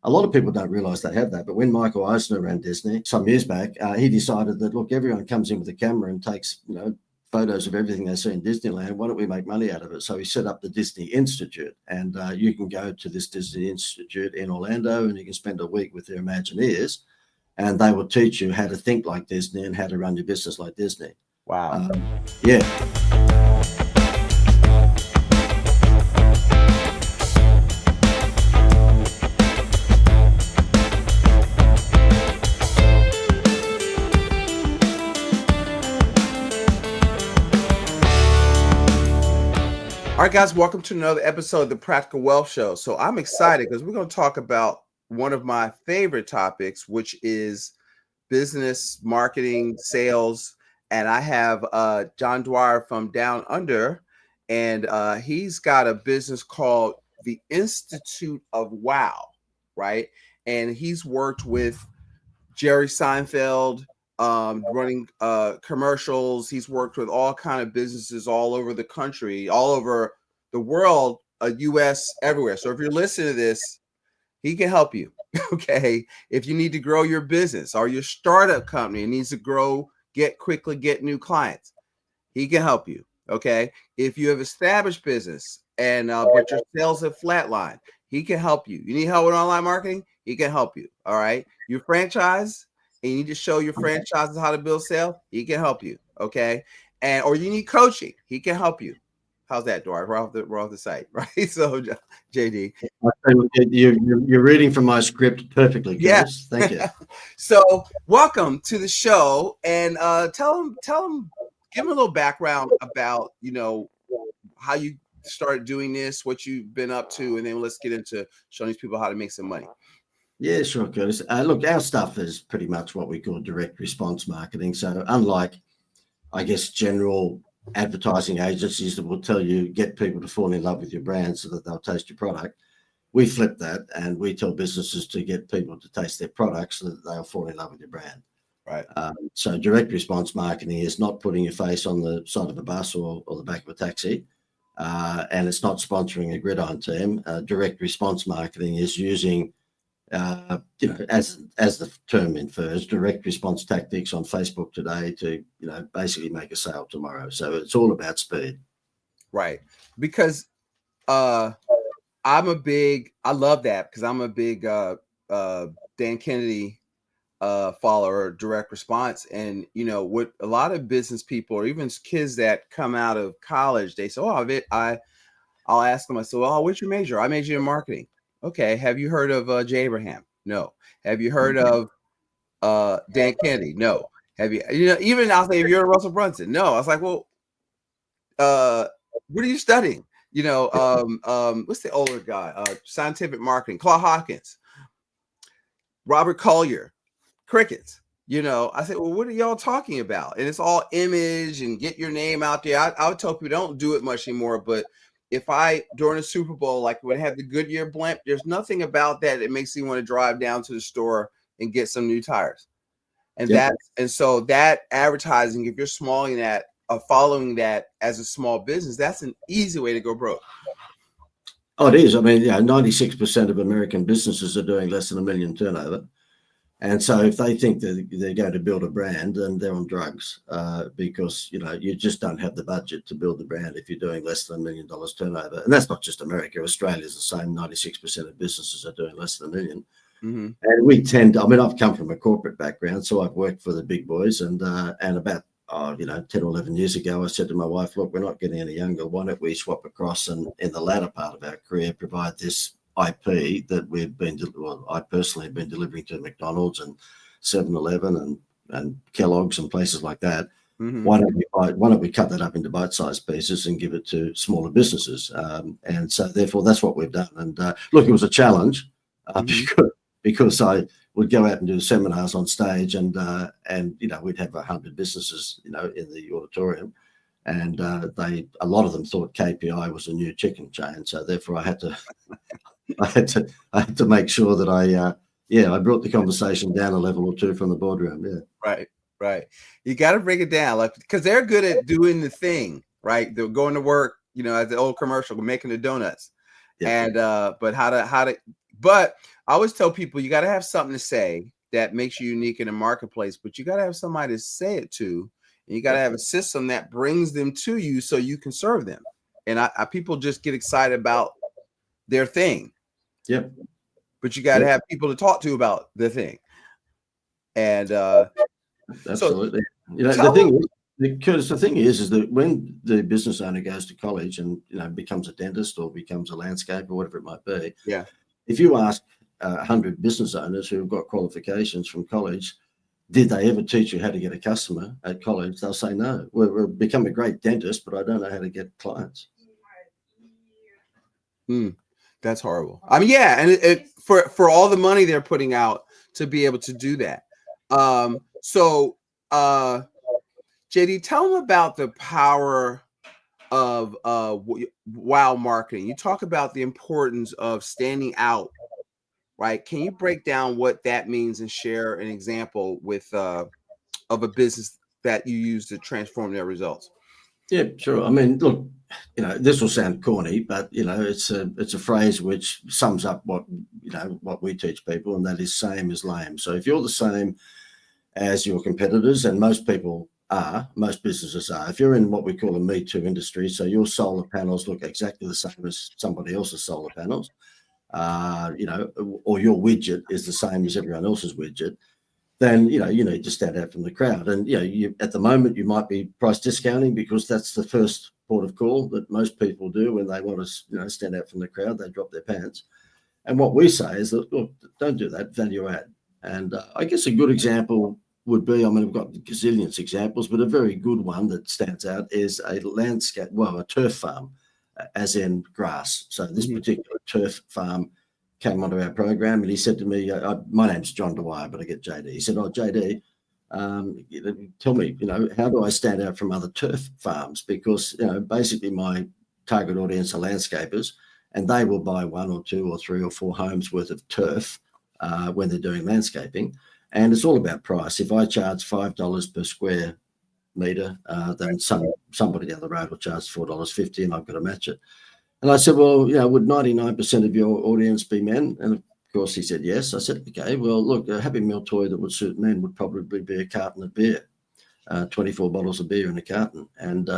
a lot of people don't realize they have that. But when Michael Eisner ran Disney some years back, he decided that, look, everyone comes in with a camera and takes, photos of everything they see in Disneyland. Why don't we make money out of it? So he set up the Disney Institute, and you can go to this Disney Institute in Orlando and you can spend a week with their Imagineers, and they will teach you how to think like Disney and how to run your business like Disney. Wow. Yeah. All right, guys, welcome to another episode of the Practical Wealth Show. So I'm excited because we're going to talk about one of my favorite topics, which is business, marketing, sales. And I have John Dwyer from Down Under, and he's got a business called the Institute of Wow, right? And he's worked with Jerry Seinfeld, running commercials. He's worked with all kind of businesses all over the country, all over the world, US, everywhere. So if you're listening to this, he can help you. Okay. If you need to grow your business or your startup company needs to grow, get new clients, he can help you. Okay. If you have established business and but your sales have flatlined, he can help you. You need help with online marketing, he can help you. All right. Your franchise, and you need to show your franchises how to build sales, he can help you. Okay. And or you need coaching, he can help you. How's that, Dwyer? We're off the site, right? So, JD, you're reading from my script perfectly, Chris. Yeah. Thank you. So, welcome to the show, and tell him, give him a little background about how you started doing this, what you've been up to, and then let's get into showing these people how to make some money. Yeah, sure, Curtis. Look, our stuff is pretty much what we call direct response marketing. So unlike, I guess, general advertising agencies that will tell you get people to fall in love with your brand so that they'll taste your product, we flip that and we tell businesses to get people to taste their products so that they'll fall in love with your brand. Right. So direct response marketing is not putting your face on the side of a bus or the back of a taxi. And it's not sponsoring a gridiron team. Direct response marketing is using as the term infers, direct response tactics on Facebook today to, basically make a sale tomorrow. So it's all about speed. Right. Because I love that because I'm a big Dan Kennedy follower, direct response. And, what a lot of business people or even kids that come out of college, they say, I'll ask them, I say, well, what's your major? I major in marketing. Okay. Have you heard of Jay Abraham? No. Have you heard of Dan Kennedy? No. Have you, even I'll say, have you heard of Russell Brunson? No. I was like, well, what are you studying? What's the older guy? Scientific marketing, Claude Hawkins, Robert Collier, crickets. I said, well, what are y'all talking about? And it's all image and get your name out there. I would tell people don't do it much anymore, but if during a Super Bowl, like when I had the Goodyear blimp, there's nothing about that makes me want to drive down to the store and get some new tires. And so that advertising, if you're following that as a small business, that's an easy way to go broke. Oh, it is. I mean, 96% of American businesses are doing less than $1 million turnover. And so if they think that they're going to build a brand, then they're on drugs because, you just don't have the budget to build the brand if you're doing less than $1 million turnover. And that's not just America. Australia's the same. 96% of businesses are doing less than $1 million. Mm-hmm. And I've come from a corporate background, so I've worked for the big boys. And about 10 or 11 years ago, I said to my wife, look, we're not getting any younger. Why don't we swap across and in the latter part of our career provide this IP that I personally have been delivering to McDonald's and 7-Eleven and Kellogg's and places like that. Mm-hmm. Why don't we cut that up into bite-sized pieces and give it to smaller businesses? And so therefore that's what we've done. And look, it was a challenge because I would go out and do seminars on stage and we'd have 100 businesses, in the auditorium. And a lot of them thought KPI was a new chicken chain. So therefore I had to make sure that I brought the conversation down a level or two from the boardroom. Yeah. Right. You got to break it down, because they're good at doing the thing, right? They're going to work, as the old commercial, making the donuts. Yeah. And but I always tell people you got to have something to say that makes you unique in the marketplace, but you got to have somebody to say it to, and you got to have a system that brings them to you so you can serve them. And I people just get excited about their thing. Yep. But you got to have people to talk to about the thing. And absolutely. The thing is, because the thing is that when the business owner goes to college and becomes a dentist or becomes a landscaper or whatever it might be, if you ask 100 business owners who have got qualifications from college, did they ever teach you how to get a customer at college? They'll say no. We've become a great dentist, but I don't know how to get clients. That's horrible. I mean, yeah, and for all the money they're putting out to be able to do that. So JD, tell them about the power of wow marketing. You talk about the importance of standing out, right? Can you break down what that means and share an example with of a business that you use to transform their results? Yeah, sure. I mean, look, this will sound corny, but it's a phrase which sums up what we teach people, and that is same is lame. So if you're the same as your competitors, and most businesses are, if you're in what we call a Me Too industry, so your solar panels look exactly the same as somebody else's solar panels, or your widget is the same as everyone else's widget, then you need to stand out from the crowd. And you at the moment you might be price discounting because that's the first port of call that most people do when they want to stand out from the crowd. They drop their pants. And what we say is that, look, don't do that, value add. And I guess a good example would be, I mean, I've got gazillions examples, but a very good one that stands out is a turf farm, as in grass. So this particular turf farm came onto our program, and he said to me, my name's John Dwyer, but I get JD. He said, JD, tell me, how do I stand out from other turf farms? Because, basically my target audience are landscapers, and they will buy 1 or 2 or 3 or 4 homes worth of turf when they're doing landscaping. And it's all about price. If I charge $5 per square meter, then somebody down the road will charge $4.50, and I've got to match it. And I said, well, would 99% of your audience be men? And of course he said yes. I said, okay, well, look, a Happy Meal toy that would suit men would probably be a carton of beer, 24 bottles of beer in a carton. And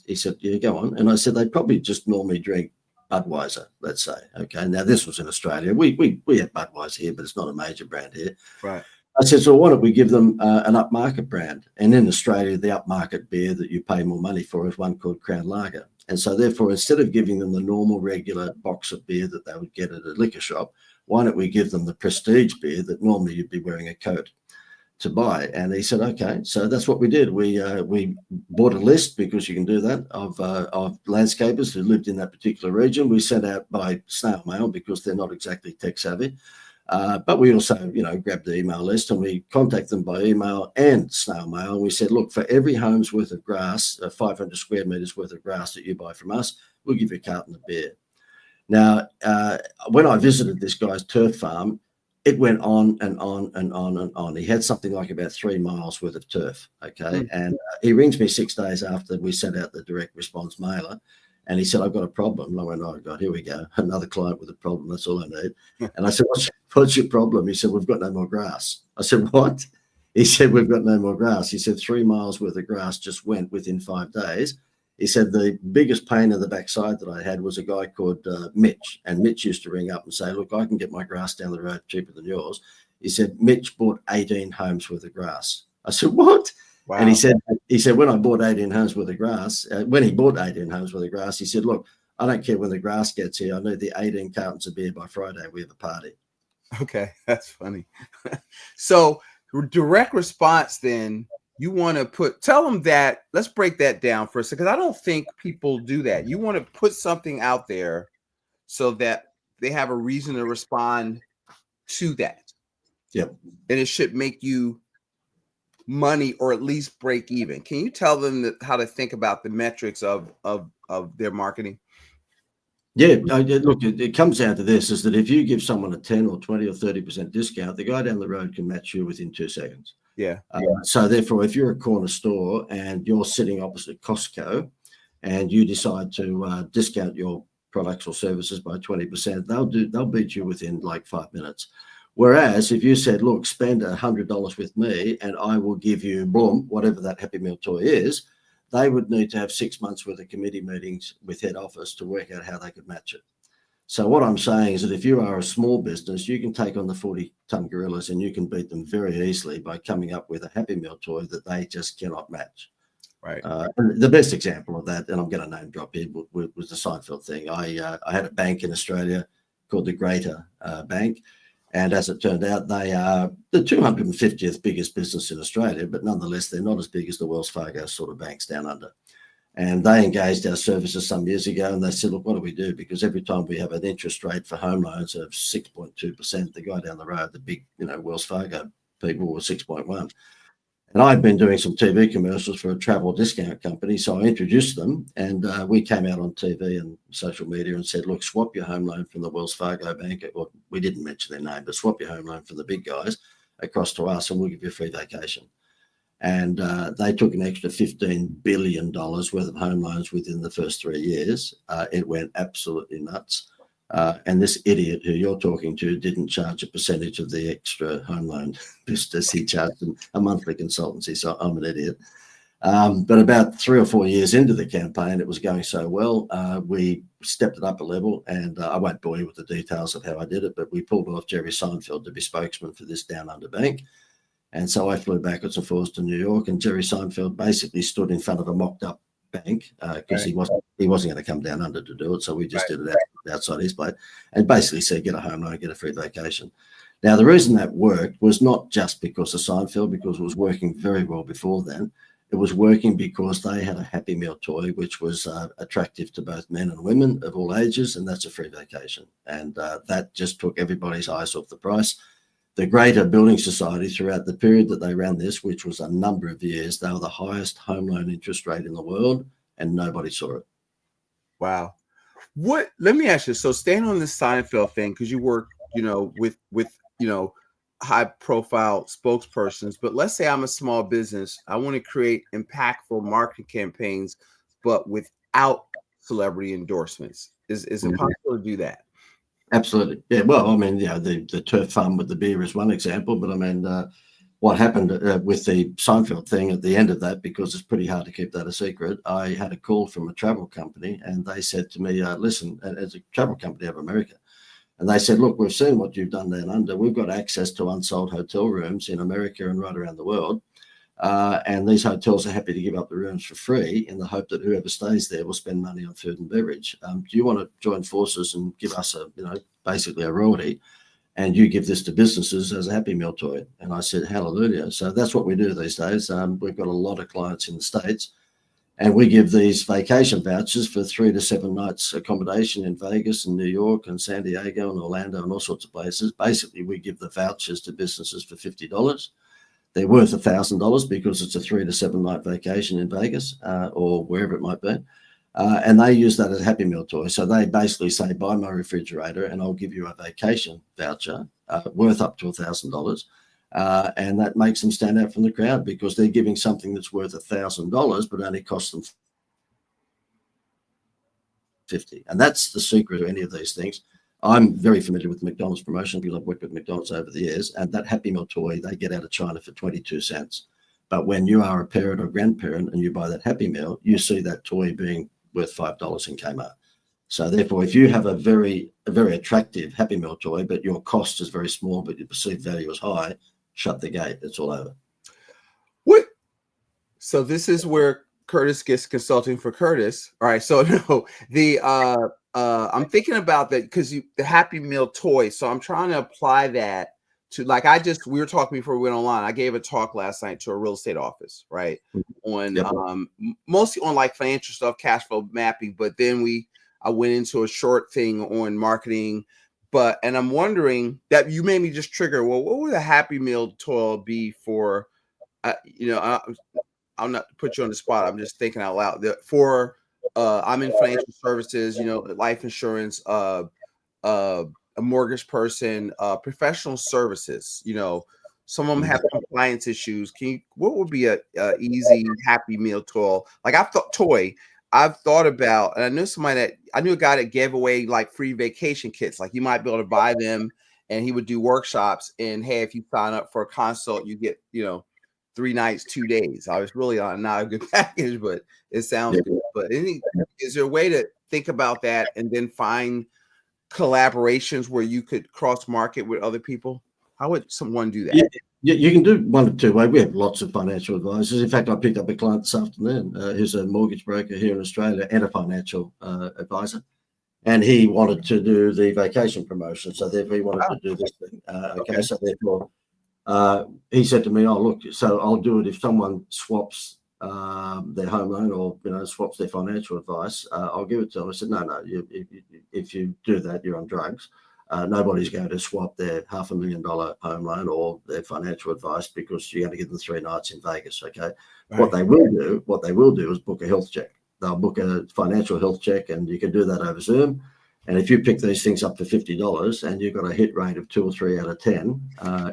he said, yeah, go on. And I said, they probably just normally drink Budweiser, let's say. Okay, now this was in Australia. We have Budweiser here, but it's not a major brand here. Right. I said, so why don't we give them an upmarket brand? And in Australia, the upmarket beer that you pay more money for is one called Crown Lager. And so therefore, instead of giving them the normal regular box of beer that they would get at a liquor shop, why don't we give them the prestige beer that normally you'd be wearing a coat to buy? And he said, okay. So that's what we did. We bought a list, because you can do that, of landscapers who lived in that particular region. We sent out by snail mail because they're not exactly tech savvy. But we also, grabbed the email list and we contacted them by email and snail mail. And we said, look, for every home's worth of grass, 500 square meters worth of grass that you buy from us, we'll give you a carton of beer. Now, when I visited this guy's turf farm, it went on and on and on and on. He had something like about 3 miles worth of turf. Okay. And he rings me 6 days after we sent out the direct response mailer. And he said, I've got a problem. And I went, oh, God, here we go. Another client with a problem. That's all I need. And I said, what's your problem? He said, we've got no more grass. I said, what? He said, we've got no more grass. He said, 3 miles worth of grass just went within 5 days. He said, the biggest pain in the backside that I had was a guy called Mitch. And Mitch used to ring up and say, look, I can get my grass down the road cheaper than yours. He said, Mitch bought 18 homes worth of grass. I said, what? Wow. And he said, when I bought 18 homes worth of grass, when he bought 18 homes worth of grass, he said, look, I don't care when the grass gets here. I need the 18 cartons of beer by Friday. We have a party. Okay, that's funny. So direct response, then you want to tell them that, let's break that down for a second, because I don't think people do that. You want to put something out there so that they have a reason to respond to that. Yep. And it should make you money, or at least break even. Can you tell them how to think about the metrics of their marketing? Yeah, look, it comes down to this, is that if you give someone a 10 or 20 or 30% discount, the guy down the road can match you within 2 seconds. Yeah. So therefore, if you're a corner store and you're sitting opposite Costco and you decide to discount your products or services by 20%, they'll beat you within like 5 minutes. Whereas if you said, look, spend $100 with me and I will give you boom, whatever that Happy Meal toy is, they would need to have 6 months worth of committee meetings with head office to work out how they could match it. So what I'm saying is that if you are a small business, you can take on the 40-ton gorillas and you can beat them very easily by coming up with a Happy Meal toy that they just cannot match. Right. And the best example of that, and I'm going to name drop here, was the Seinfeld thing. I had a bank in Australia called the Greater Bank. And as it turned out, they are the 250th biggest business in Australia, but nonetheless, they're not as big as the Wells Fargo sort of banks down under. And they engaged our services some years ago, and they said, look, what do we do? Because every time we have an interest rate for home loans of 6.2%, the guy down the road, the big, Wells Fargo people were 6.1. And I'd been doing some TV commercials for a travel discount company, so I introduced them, and we came out on TV and social media and said, look, swap your home loan from the Wells Fargo bank, or we didn't mention their name, but swap your home loan from the big guys across to us, and we'll give you a free vacation. And they took an extra $15 billion worth of home loans within the first 3 years. It went absolutely nuts. And this idiot who you're talking to didn't charge a percentage of the extra home loan business. He charged them a monthly consultancy. So I'm an idiot. But about 3 or 4 years into the campaign, it was going so well. We stepped it up a level, and I won't bore you with the details of how I did it, but we pulled off Jerry Seinfeld to be spokesman for this down under bank. And so I flew backwards and forwards to New York, and Jerry Seinfeld basically stood in front of a mocked up bank because he wasn't going to come down under to do it. So we just did it outside his place and basically said, get a home loan, get a free vacation. Now, the reason that worked was not just because of Seinfeld, because it was working very well before then. It was working because they had a Happy Meal toy, which was attractive to both men and women of all ages, and that's a free vacation. And that just took everybody's eyes off the price. The Greater Building Society, throughout the period that they ran this, which was a number of years, they were the highest home loan interest rate in the world, and nobody saw it. Wow. Let me ask you, so staying on this Seinfeld thing, because you work, with high profile spokespersons, but let's say I'm a small business. I want to create impactful marketing campaigns, but without celebrity endorsements. Is it possible to do that? Absolutely. Yeah. Well, I mean, the turf farm with the beer is one example, but I mean, what happened with the Seinfeld thing at the end of that, because it's pretty hard to keep that a secret, I had a call from a travel company, and they said to me, listen, as a travel company of America, and they said, look, we've seen what you've done down under. We've got access to unsold hotel rooms in America and right around the world. And these hotels are happy to give up the rooms for free in the hope that whoever stays there will spend money on food and beverage. Do you want to join forces and give us basically a royalty, and you give this to businesses as a Happy Meal toy? And I said, hallelujah. So that's what we do these days. We've got a lot of clients in the States, and we give these vacation vouchers for 3 to 7 nights accommodation in Vegas and New York and San Diego and Orlando and all sorts of places. Basically, we give the vouchers to businesses for $50. They're worth $1,000 because it's a 3 to 7 night vacation in Vegas or wherever it might be. And they use that as a Happy Meal toy. So they basically say, buy my refrigerator and I'll give you a vacation voucher worth up to $1,000. And that makes them stand out from the crowd because they're giving something that's worth $1,000 but only costs them $50. And that's the secret of any of these things. I'm very familiar with the McDonald's promotion because I've worked with McDonald's over the years, and that Happy Meal toy, they get out of China for 22 cents. But when you are a parent or grandparent and you buy that Happy Meal, you see that toy being worth $5 in Kmart. So therefore, if you have a very attractive Happy Meal toy, but your cost is very small, but your perceived value is high, shut the gate. It's all over. What? So this is where Curtis gets consulting for Curtis. All right. So no, I'm thinking about that because the Happy Meal toy. So I'm trying to apply that to, like, we were talking before we went online. I gave a talk last night to a real estate office, right? On mostly on like financial stuff, cash flow mapping. But then I went into a short thing on marketing. And I'm wondering that you made me just trigger. Well, what would a Happy Meal toy be for? I'll not put you on the spot. I'm just thinking out loud. I'm in financial services, life insurance, a mortgage person, professional services. Some of them have compliance issues. What would be a easy Happy Meal toy? Like I thought I've thought about, and I knew a guy that gave away like free vacation kits. Like you might be able to buy them, and he would do workshops. And hey, if you sign up for a consult, you get 3 nights, 2 days. I was really on not a good package, but it sounds good. But is there a way to think about that and then find collaborations where you could cross market with other people? How would someone do that? Yeah, you can do one of two ways. We have lots of financial advisors. In fact, I picked up a client this afternoon who's a mortgage broker here in Australia and a financial advisor. And he wanted to do the vacation promotion. So therefore he wanted to do this thing. Okay. So therefore he said to me, oh, look, so I'll do it if someone swaps their home loan or, swaps their financial advice. I'll give it to them. I said, no, if you do that, you're on drugs. Nobody's going to swap their $500,000 home loan or their financial advice because you're going to give them 3 nights in Vegas. Okay. Right. What they will do is book a health check. They'll book a financial health check, and you can do that over Zoom. And if you pick these things up for $50 and you've got a hit rate of 2 or 3 out of 10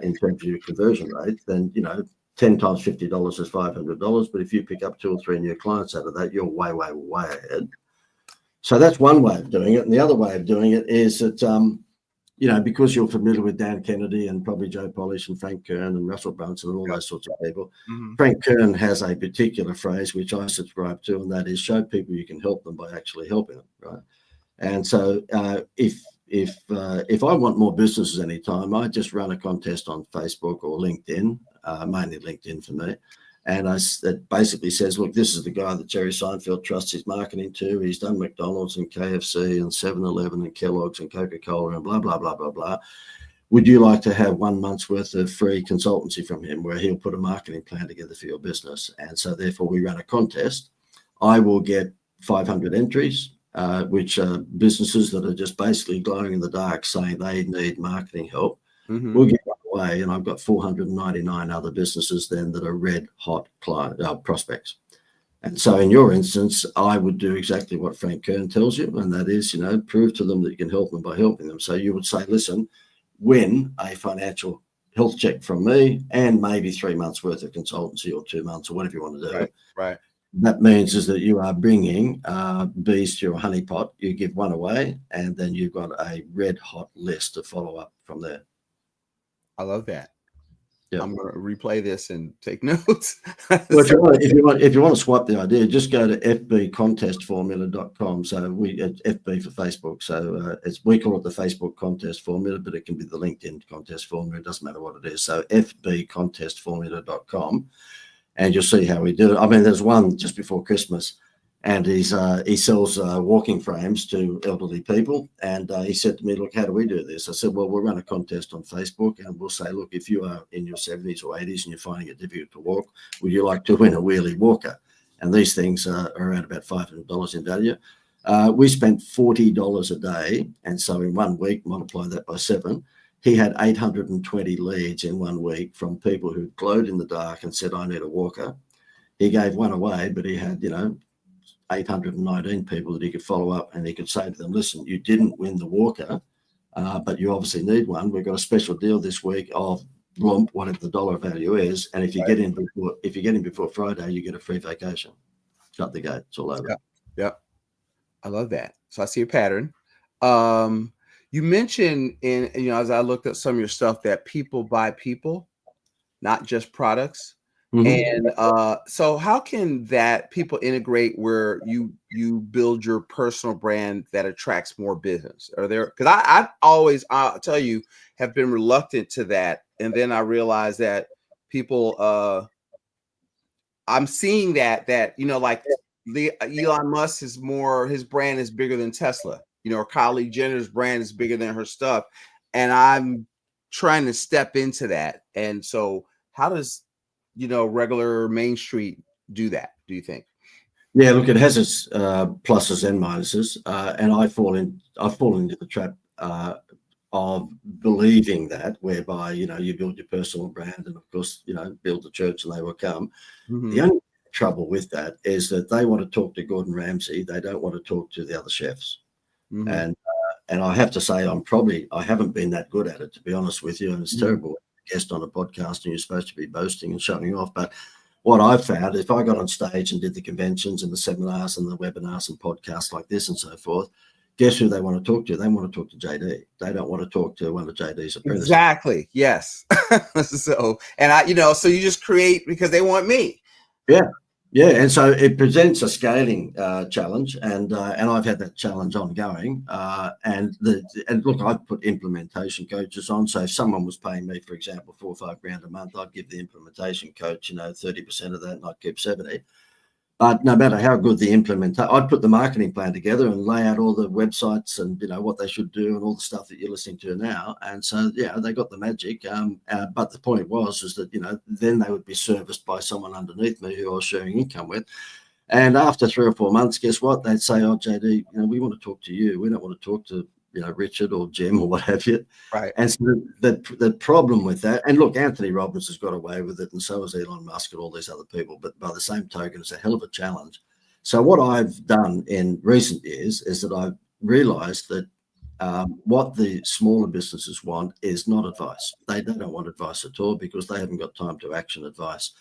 in terms of your conversion rate, then 10 times $50 is $500. But if you pick up 2 or 3 new clients out of that, you're way, way, way ahead. So that's one way of doing it. And the other way of doing it is that because you're familiar with Dan Kennedy and probably Joe Polish and Frank Kern and Russell Brunson and all those sorts of people, Frank Kern has a particular phrase which I subscribe to, and that is show people you can help them by actually helping them, right? And so if I want more businesses anytime, I just run a contest on Facebook or LinkedIn, mainly LinkedIn for me. And it basically says, look, this is the guy that Jerry Seinfeld trusts his marketing to. He's done McDonald's and KFC and 7-Eleven and Kellogg's and Coca-Cola and blah, blah, blah, blah, blah. Would you like to have 1 month's worth of free consultancy from him where he'll put a marketing plan together for your business? And so therefore we run a contest. I will get 500 entries, which are businesses that are just basically glowing in the dark saying they need marketing help. We'll get one away, and I've got 499 other businesses then that are red hot prospects. And so in your instance, I would do exactly what Frank Kern tells you, and that is, prove to them that you can help them by helping them. So you would say, listen, win a financial health check from me and maybe 3 months worth of consultancy or 2 months or whatever you want to do. Right. That means is that you are bringing bees to your honeypot. You give one away, and then you've got a red hot list to follow up from there. I love that. Yeah. I'm going to replay this and take notes. Well, if you want to swap the idea, just go to fbcontestformula.com. So it's FB for Facebook. So we call it the Facebook contest formula, but it can be the LinkedIn contest formula. It doesn't matter what it is. So fbcontestformula.com. And you'll see how we do it. I mean, there's one just before Christmas, and he sells walking frames to elderly people. And he said to me, look, how do we do this? I said, well, we'll run a contest on Facebook, and we'll say, look, if you are in your 70s or 80s and you're finding it difficult to walk, would you like to win a wheelie walker? And these things are around about $500 in value. We spent $40 a day. And so in 1 week, multiply that by 7, he had 820 leads in 1 week from people who glowed in the dark and said, I need a walker. He gave one away, but he had, 819 people that he could follow up, and he could say to them, listen, you didn't win the walker, but you obviously need one. We've got a special deal this week of lump, whatever the dollar value is. And if you get in before Friday, you get a free vacation. Shut the gate. It's all over. Yeah. I love that. So I see a pattern. You mentioned as I looked at some of your stuff that people buy people, not just products. And so how can that people integrate where you build your personal brand that attracts more business? Are there, because I've always, I'll tell you, have been reluctant to that. And then I realized that people, I'm seeing that like Elon Musk is more, his brand is bigger than Tesla. Or Kylie Jenner's brand is bigger than her stuff. And I'm trying to step into that. And so how does, regular Main Street do that, do you think? Yeah, look, it has its pluses and minuses. And I've fallen into the trap of believing that, whereby, you build your personal brand and of course, build the church and they will come. The only trouble with that is that they want to talk to Gordon Ramsay. They don't want to talk to the other chefs. And I have to say, I haven't been that good at it, to be honest with you. And it's terrible guest on a podcast and you're supposed to be boasting and showing off. But what I've found, if I got on stage and did the conventions and the seminars and the webinars and podcasts like this and so forth, guess who they want to talk to? They want to talk to JD. They don't want to talk to one of JD's apprentices. Exactly. Yes. So, and so you just create because they want me. Yeah. Yeah, and so it presents a scaling challenge, and I've had that challenge ongoing. And look, I've put implementation coaches on. So if someone was paying me, for example, $4 or $5 grand a month, I'd give the implementation coach, 30% of that, and I'd keep 70. But no matter how good the implementation, I'd put the marketing plan together and lay out all the websites and what they should do and all the stuff that you're listening to now. And so they got the magic. But the point is that then they would be serviced by someone underneath me who I was sharing income with. And after 3 or 4 months, guess what? They'd say, "Oh, JD, we want to talk to you. We don't want to talk to Richard or Jim or what have you." Right. And so the problem with that, and look, Anthony Robbins has got away with it, and so has Elon Musk and all these other people. But by the same token, it's a hell of a challenge. So what I've done in recent years is that I've realized that what the smaller businesses want is not advice. They don't want advice at all because they haven't got time to action advice.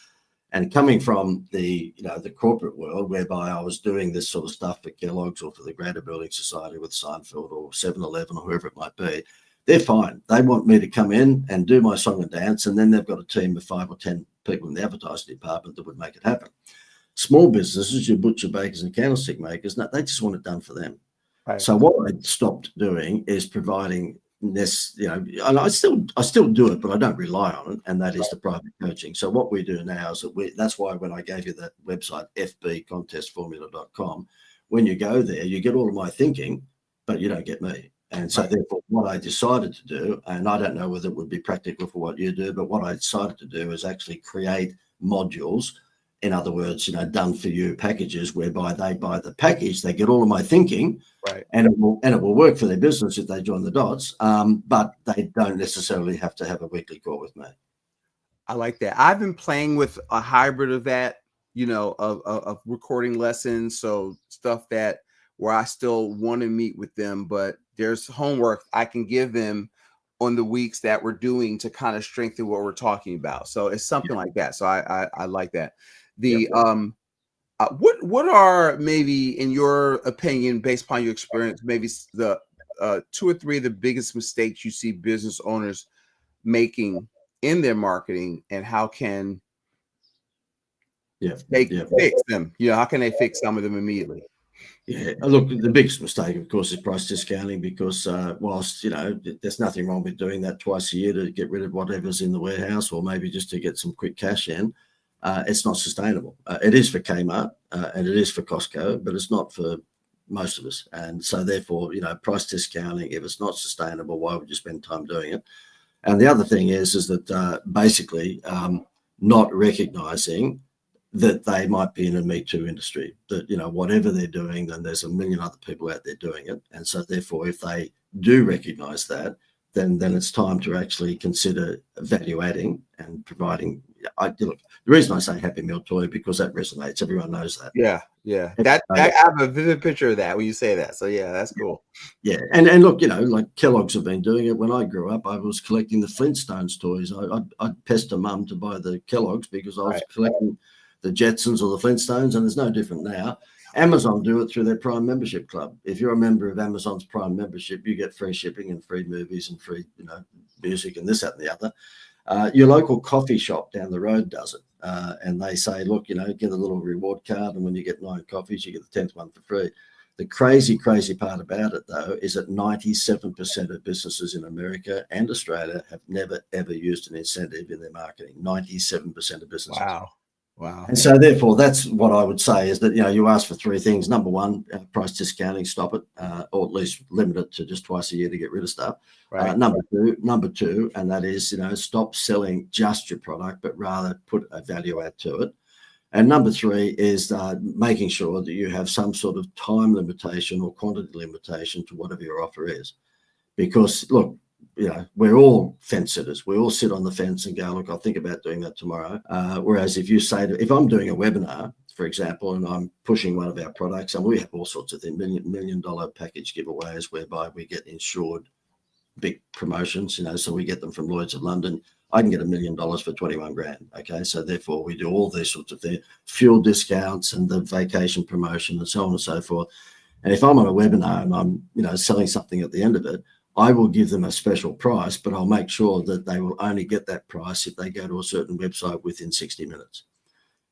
And coming from the corporate world, whereby I was doing this sort of stuff for Kellogg's or for the Greater Building Society with Seinfeld or 7-Eleven or whoever it might be, they're fine. They want me to come in and do my song and dance, and then they've got a team of 5 or 10 people in the advertising department that would make it happen. Small businesses, your butcher, bakers, and candlestick makers, no, they just want it done for them. Right. So what I stopped doing is providing this, and I still do it, but I don't rely on it, and that is the private coaching. So what we do now is that's why when I gave you that website, fbcontestformula.com, when you go there, you get all of my thinking, but you don't get me. And so therefore what I decided to do, and I don't know whether it would be practical for what you do, but what I decided to do is actually create modules. In other words, done for you packages whereby they buy the package, they get all of my thinking, right, and it will work for their business if they join the dots. But they don't necessarily have to have a weekly call with me. I like that. I've been playing with a hybrid of that, of recording lessons, so stuff that where I still want to meet with them, but there's homework I can give them on the weeks that we're doing to kind of strengthen what we're talking about. So it's something like that. So I like that. What are maybe, in your opinion, based upon your experience, maybe the 2 or 3 of the biggest mistakes you see business owners making in their marketing, and how can they fix them? How can they fix some of them immediately? Yeah, look, the biggest mistake, of course, is price discounting, because whilst, there's nothing wrong with doing that twice a year to get rid of whatever's in the warehouse, or maybe just to get some quick cash in, it's not sustainable. It is for Kmart and it is for Costco, but it's not for most of us. And so therefore, price discounting, if it's not sustainable, why would you spend time doing it? And the other thing is that basically not recognizing that they might be in a Me Too industry, that, whatever they're doing, then there's a million other people out there doing it. And so therefore, if they do recognize that, then it's time to actually consider value adding and providing. Look, the reason I say Happy Meal toy, because that resonates. Everyone knows that. Yeah. I have a vivid picture of that when you say that. So yeah, that's cool. Yeah, and look, like Kellogg's have been doing it. When I grew up, I was collecting the Flintstones toys. I'd pester mum to buy the Kellogg's because I was collecting the Jetsons or the Flintstones, and it's no different now. Amazon do it through their Prime membership club. If you're a member of Amazon's Prime membership, you get free shipping and free movies and free, music and this, that, and the other. Your local coffee shop down the road does it. And they say, look, get a little reward card, and when you get 9 coffees, you get the 10th one for free. The crazy part about it, though, is that 97% of businesses in America and Australia have never, ever used an incentive in their marketing. 97% of businesses. Wow. And so therefore, that's what I would say, is that, you ask for 3 things. Number 1, price discounting, stop it, or at least limit it to just twice a year to get rid of stuff. Right. Number two, and that is, stop selling just your product, but rather put a value add to it. And number 3 is making sure that you have some sort of time limitation or quantity limitation to whatever your offer is. Because look, we're all fence sitters. We all sit on the fence and go, look, I'll think about doing that tomorrow. Whereas if you say, if I'm doing a webinar, for example, and I'm pushing one of our products, and we have all sorts of things, $1 million package giveaways whereby we get insured big promotions, so we get them from Lloyd's of London. I can get $1 million for 21 grand. Okay. So therefore we do all these sorts of things, fuel discounts and the vacation promotion and so on and so forth. And if I'm on a webinar and I'm, selling something at the end of it, I will give them a special price, but I'll make sure that they will only get that price if they go to a certain website within 60 minutes.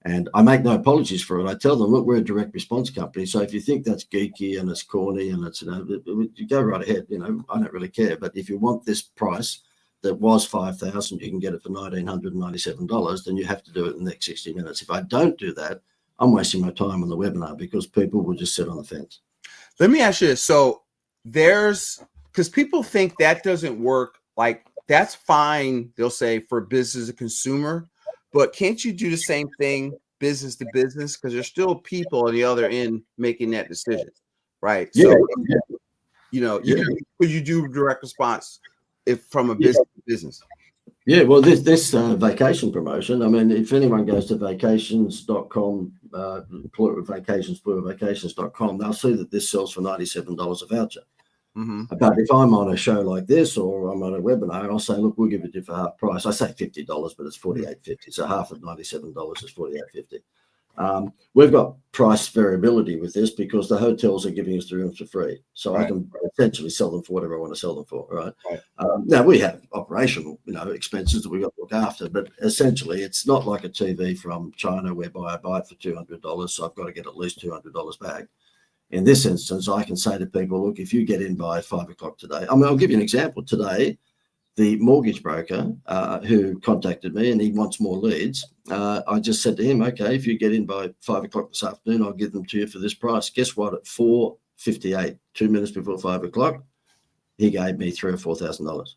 And I make no apologies for it. I tell them, look, we're a direct response company. So if you think that's geeky and it's corny and it's, you go right ahead, I don't really care. But if you want this price that was $5,000, you can get it for $1,997, then you have to do it in the next 60 minutes. If I don't do that, I'm wasting my time on the webinar because people will just sit on the fence. Let me ask you this. So because people think that doesn't work, like that's fine, they'll say, for business to consumer. But can't you do the same thing business to business? Because there's still people on the other end making that decision, right? Yeah. So, you do direct response if from a business to business. Yeah, well, this vacation promotion, I mean, if anyone goes to vacations.com, vacations.com, they'll see that this sells for $97 a voucher. Mm-hmm. But if I'm on a show like this or I'm on a webinar, I'll say, look, we'll give it to you for half price. I say $50, but it's $48.50. So half of $97 is $48.50. We've got price variability with this because the hotels are giving us the rooms for free. So I can essentially sell them for whatever I want to sell them for, right? Now, we have operational, expenses that we've got to look after, but essentially it's not like a TV from China whereby I buy it for $200, so I've got to get at least $200 back. In this instance, I can say to people, look, if you get in by 5 o'clock today, I'll give you an example. Today, the mortgage broker who contacted me and he wants more leads, I just said to him, okay, if you get in by 5 o'clock this afternoon, I'll give them to you for this price. Guess what? At 4:58, 2 minutes before 5 o'clock, he gave me $3,000 or $4,000.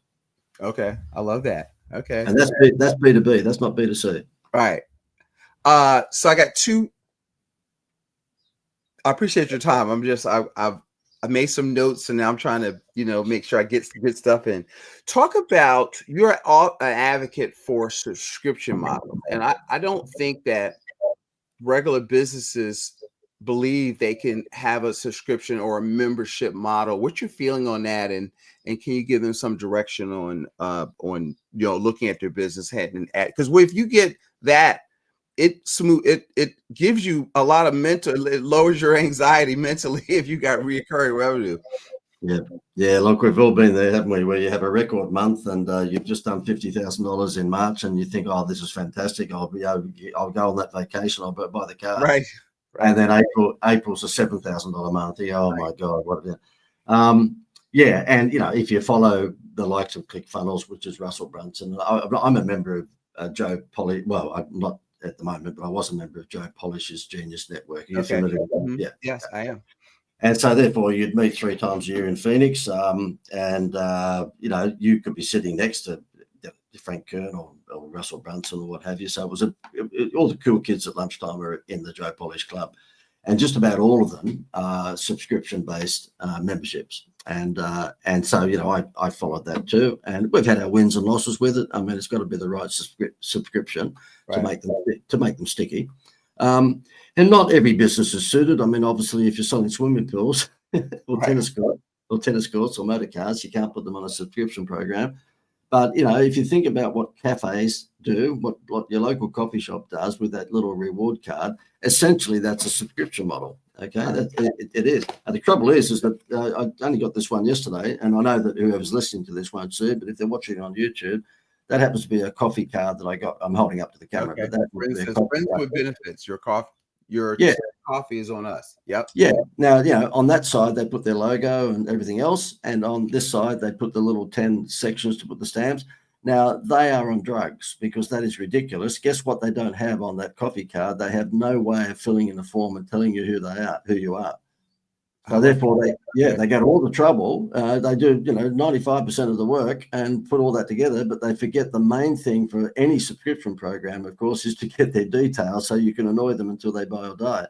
Okay, I love that. Okay, and that's B2B. That's not B2C. Right. So I got two. I appreciate your time. I made some notes and now I'm trying to, make sure I get good stuff in. Talk about, you're an advocate for subscription model. And I don't think that regular businesses believe they can have a subscription or a membership model. What's your feeling on that? And can you give them some direction on looking at their business head and at, because if you get that, it gives you a lot of it lowers your anxiety mentally if you got recurring revenue. Yeah. Look, we've all been there, haven't we? Where you have a record month and you've just done $50,000 in March, and you think, "Oh, this is fantastic! I'll go on that vacation. I'll buy the car." Right. And then April's a $7,000 month. You go, "Oh my God, what?" Yeah, and if you follow the likes of ClickFunnels, which is Russell Brunson, I'm a member of Joe Polish. Well, I'm not at the moment, but I was a member of Joe Polish's Genius Network. Are you familiar with that? Mm-hmm. Yeah. Yes, I am. And so therefore you'd meet 3 times a year in Phoenix. You could be sitting next to Frank Kern or Russell Brunson or what have you. So it was all the cool kids at lunchtime were in the Joe Polish Club. And just about all of them are subscription-based memberships. And so, I followed that too. And we've had our wins and losses with it. I mean, it's got to be the right subscription to make them sticky. And not every business is suited. I mean, obviously, if you're selling swimming pools or tennis courts or motor cars, you can't put them on a subscription program. But, if you think about what cafes do, what your local coffee shop does with that little reward card, essentially that's a subscription model. Okay, it is. And the trouble is that I only got this one yesterday, and I know that whoever's listening to this won't see it, but if they're watching on YouTube, that happens to be a coffee card that I got. I'm holding up to the camera. Okay. But that for instance, friends with benefits, your coffee is on us. Yep. Yeah. Now, on that side, they put their logo and everything else. And on this side, they put the little 10 sections to put the stamps. Now, they are on drugs because that is ridiculous. Guess what they don't have on that coffee card? They have no way of filling in a form and telling you who you are. So therefore, they get all the trouble. They do, 95% of the work and put all that together, but they forget the main thing for any subscription program, of course, is to get their details so you can annoy them until they buy or die.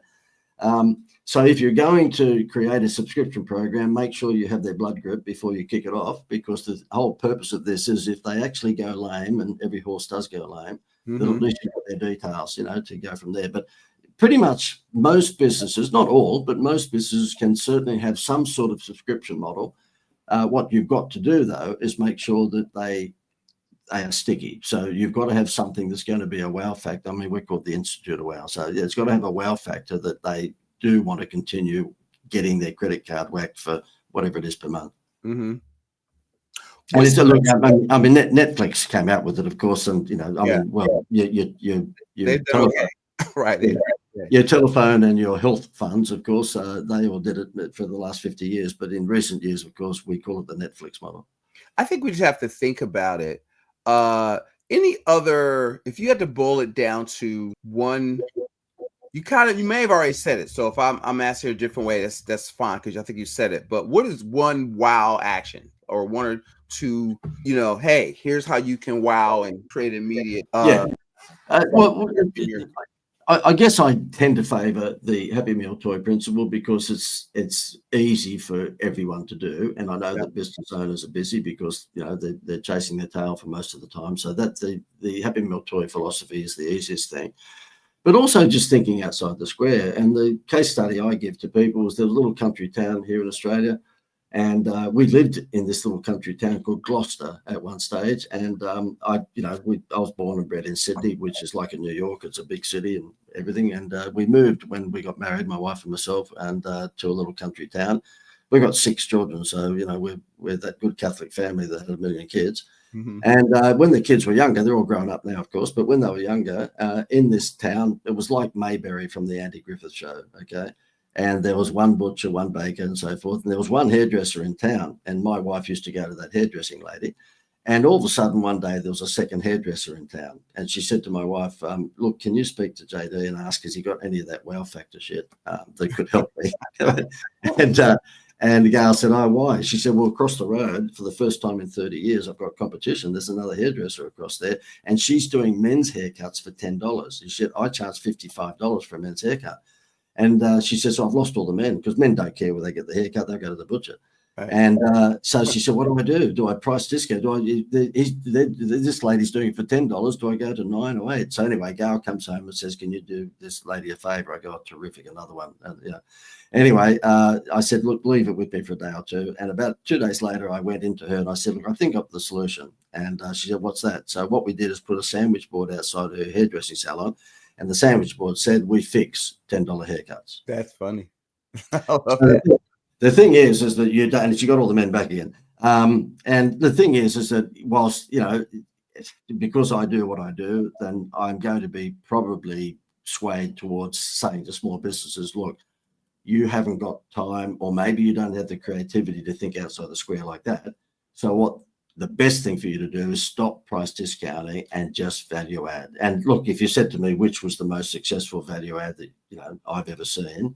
So if you're going to create a subscription program, make sure you have their blood group before you kick it off, because the whole purpose of this is if they actually go lame, and every horse does go lame, then at least you've got their details, to go from there. But pretty much most businesses, not all, but most businesses can certainly have some sort of subscription model. What you've got to do, though, is make sure that they they are sticky. So you've got to have something that's going to be a wow factor. I mean, we're called the Institute of Wow. So yeah, it's got to have a wow factor that they do want to continue getting their credit card whacked for whatever it is per month. Mm-hmm. And it's a look. I mean, Netflix came out with it, of course, and I mean, well, they've done okay, right? Your telephone and your health funds, of course, they all did it for the last 50 years. But in recent years, of course, we call it the Netflix model. I think we just have to think about it. Any other, if you had to boil it down to one, you may have already said it. So if I'm asking a different way, that's fine, because I think you said it. But what is one wow action, or one or two, hey, here's how you can wow and create immediate. Well, I guess I tend to favour the Happy Meal toy principle because it's easy for everyone to do, and I know that business owners are busy because they're chasing their tail for most of the time. So that the Happy Meal toy philosophy is the easiest thing. But also just thinking outside the square. And the case study I give to people is there's a little country town here in Australia, and we lived in this little country town called Gloucester at one stage. And I was born and bred in Sydney, which is like in New York. It's a big city and everything. And we moved when we got married, my wife and myself, and to a little country town. We got 6 children, so we're that good Catholic family that had 1 million kids. Mm-hmm. And when the kids were younger, they're all grown up now, of course, but when they were younger, in this town, it was like Mayberry from the Andy Griffith Show, okay? And there was one butcher, one baker, and so forth. And there was one hairdresser in town, and my wife used to go to that hairdressing lady. And all of a sudden, one day, there was a second hairdresser in town. And she said to my wife, look, can you speak to JD and ask, has he got any of that wow factor shit that could help me? And the gal said, oh, why? She said, well, across the road, for the first time in 30 years, I've got competition. There's another hairdresser across there, and she's doing men's haircuts for $10. She said, I charge $55 for a men's haircut. And she says, so I've lost all the men, because men don't care where they get the haircut. They go to the butcher. Right. And so she said, what do I do? Do I price discount? This lady's doing it for $10. Do I go to 9 or 8? So anyway, Gail comes home and says, can you do this lady a favor? I go, oh, terrific, another one. Anyway, I said, look, leave it with me for a day or two. And about 2 days later, I went into her and I said, look, I think I've got the solution. And she said, what's that? So what we did is put a sandwich board outside her hairdressing salon. And the sandwich board said, we fix $10 haircuts. That's funny. I love that. The thing is that you don't, and she got all the men back again. And the thing is that whilst, because I do what I do, then I'm going to be probably swayed towards saying to small businesses, look, you haven't got time, or maybe you don't have the creativity to think outside the square like that. So what the best thing for you to do is stop price discounting and just value add. And look, if you said to me, which was the most successful value add that I've ever seen,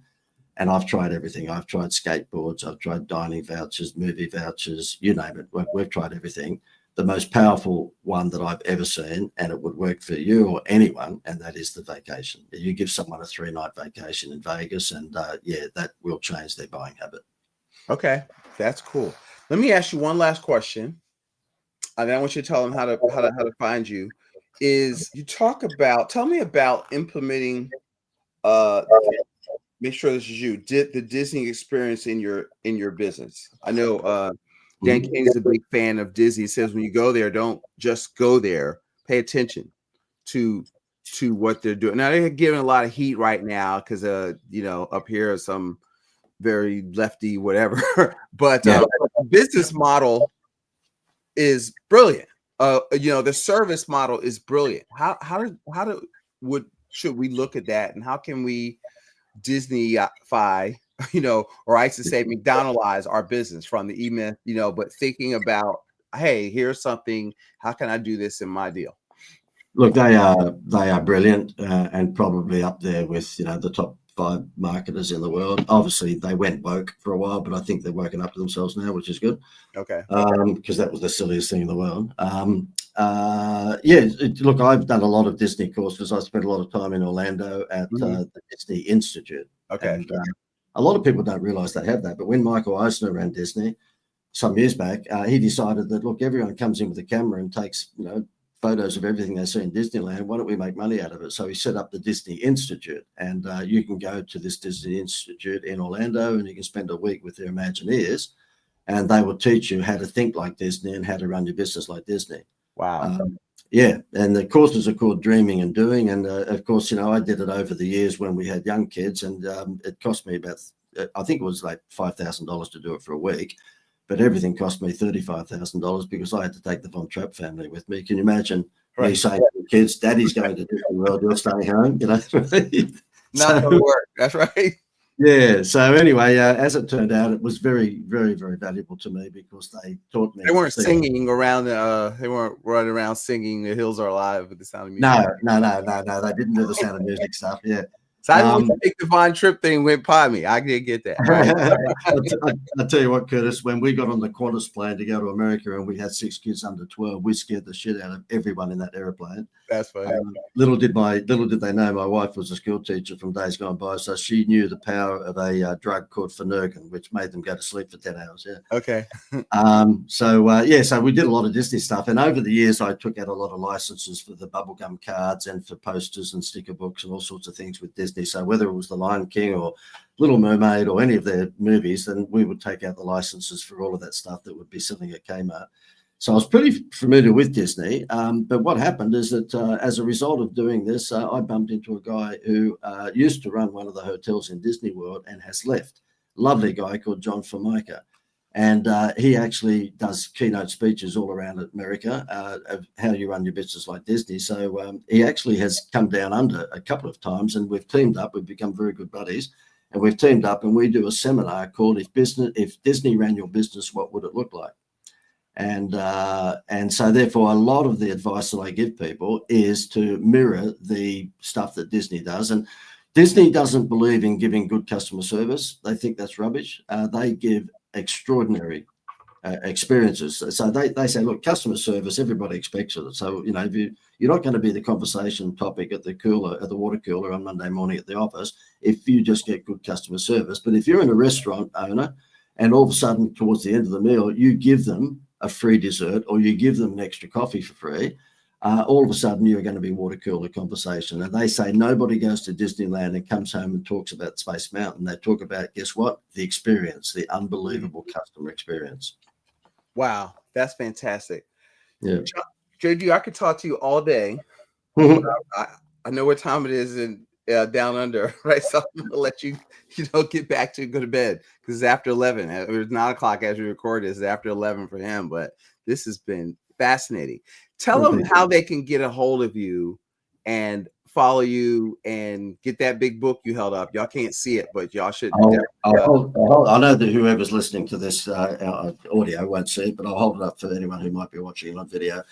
and I've tried everything. I've tried skateboards, I've tried dining vouchers, movie vouchers, you name it. We've tried everything. The most powerful one that I've ever seen, and it would work for you or anyone, and that is the vacation. You give someone a 3-night vacation in Vegas, and that will change their buying habit. Okay, that's cool. Let me ask you one last question. And I want you to tell them how to find you. Is you tell me about implementing make sure this is you. Did the Disney experience in your business? I know Dan King is a big fan of Disney. He says when you go there, don't just go there. Pay attention to what they're doing. Now they're giving a lot of heat right now because up here is some very lefty whatever. But the business model is brilliant. The service model is brilliant. Should we look at that, and how can we Disney-fy, or I used to say McDonald's our business from the E-Myth, but thinking about, hey, here's something, how can I do this in my deal? Look, they are brilliant and probably up there with, the top 5 marketers in the world. Obviously, they went woke for a while, but I think they're woken up to themselves now, which is good. Okay. Because that was the silliest thing in the world. Look, I've done a lot of Disney courses. I spent a lot of time in Orlando at the Disney Institute. Okay. And a lot of people don't realize they have that. But when Michael Eisner ran Disney some years back, he decided that, look, everyone comes in with a camera and takes, photos of everything they see in Disneyland. Why don't we make money out of it? So he set up the Disney Institute, and you can go to this Disney Institute in Orlando and you can spend a week with their Imagineers, and they will teach you how to think like Disney and how to run your business like Disney. Wow. Yeah, and the courses are called Dreaming and Doing, and of course, I did it over the years when we had young kids, and it cost me about, I think it was like $5,000 to do it for a week, but everything cost me $35,000 because I had to take the Von Trapp family with me. Can you imagine me saying to the kids, "Daddy's going to Disney World, you're staying home"? Not gonna work. That's right. Yeah. So anyway, as it turned out, it was very, very, very valuable to me because they taught me. They weren't singing around. They weren't running around singing "The Hills Are Alive" with the Sound of Music. No. They didn't do the Sound of Music stuff. Yeah. So I didn't think the Von Trapp thing went by me. I didn't get that. Right. I'll tell you what, Curtis, when we got on the Qantas plane to go to America and we had 6 kids under 12, we scared the shit out of everyone in that airplane. That's funny. Little did they know my wife was a school teacher from days gone by, so she knew the power of a drug called Phenergan, which made them go to sleep for 10 hours. Yeah. Okay. So we did a lot of Disney stuff, and over the years I took out a lot of licenses for the bubblegum cards and for posters and sticker books and all sorts of things with Disney. So whether it was The Lion King or Little Mermaid or any of their movies, then we would take out the licenses for all of that stuff that would be selling at Kmart. So I was pretty familiar with Disney, but what happened is that as a result of doing this, I bumped into a guy who used to run one of the hotels in Disney World and has left. Lovely guy called John Formica. And he actually does keynote speeches all around America of how you run your business like Disney. So he actually has come down under a couple of times, and we've teamed up. We've become very good buddies, and we've teamed up, and we do a seminar called "If Disney Ran Your Business, What Would It Look Like?" And so therefore, a lot of the advice that I give people is to mirror the stuff that Disney does. And Disney doesn't believe in giving good customer service. They think that's rubbish. They give extraordinary experiences. So they say, look, customer service, everybody expects it. So, if you're not going to be the conversation topic at the water cooler on Monday morning at the office if you just get good customer service. But if you're in a restaurant owner and all of a sudden towards the end of the meal, you give them a free dessert or you give them an extra coffee for free, all of a sudden you're going to be water cooler conversation. And they say nobody goes to Disneyland and comes home and talks about Space Mountain. They talk about, guess what? The experience, the unbelievable customer experience. Wow, that's fantastic. Yeah. JD, I could talk to you all day. I know what time it is in down under, right? So I'm gonna let you, get back to go to bed because it's after 11. It was 9 o'clock as we record this. It's after 11 for him, but this has been fascinating. Tell them how they can get a hold of you and follow you and get that big book you held up. Y'all can't see it, but y'all should. I know that whoever's listening to this audio won't see it, but I'll hold it up for anyone who might be watching on video.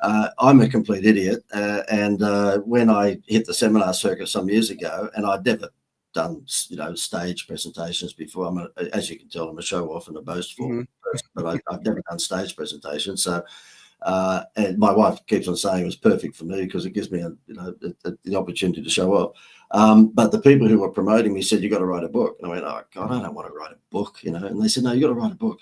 I'm a complete idiot, and when I hit the seminar circuit some years ago, and I'd never done stage presentations before. As you can tell, I'm a show off and a boastful person, but I've never done stage presentations. So, and my wife keeps on saying it was perfect for me because it gives me the opportunity to show off. But the people who were promoting me said, "You got to write a book." And I went, "Oh God, I don't want to write a book," And they said, "No, you got to write a book."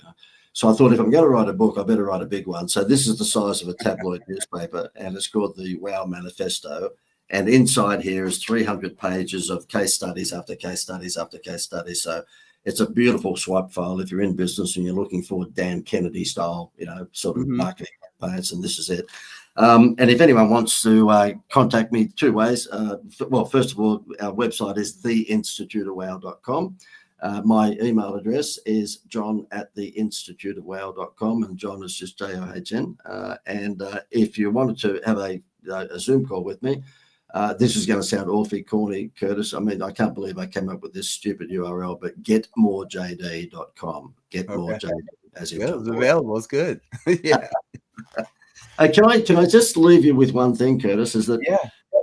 So I thought, if I'm going to write a book, I better write a big one. So this is the size of a tabloid newspaper, and it's called the Wow Manifesto. And inside here is 300 pages of case studies after case studies after case studies. So it's a beautiful swipe file if you're in business and you're looking for Dan Kennedy style, sort of marketing campaigns, and this is it. And if anyone wants to contact me 2 ways, well, first of all, our website is theinstituteofwow.com. My email address is john@theinstituteofwow.com, and John is just JOHN. And if you wanted to have a Zoom call with me, this is going to sound awfully corny, Curtis. I mean, I can't believe I came up with this stupid URL, but getmorejd.com. Getmorejd, as in it's available. It's good. Yeah. Can I just leave you with one thing, Curtis? Is that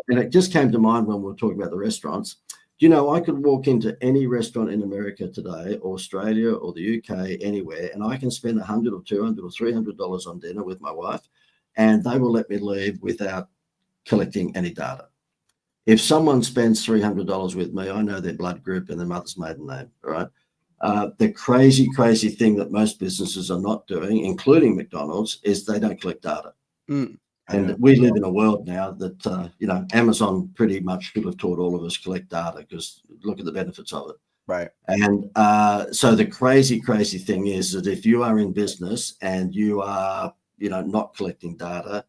and it just came to mind when we were talking about the restaurants. I could walk into any restaurant in America today, or Australia, or the UK, anywhere, and I can spend $100 or $200 or $300 on dinner with my wife, and they will let me leave without collecting any data. If someone spends $300 with me, I know their blood group and their mother's maiden name. All right. The crazy thing that most businesses are not doing, including McDonald's, is they don't collect data. And we live in a world now that, Amazon pretty much should have taught all of us collect data because look at the benefits of it. Right. And so the crazy thing is that if you are in business and you are, not collecting data,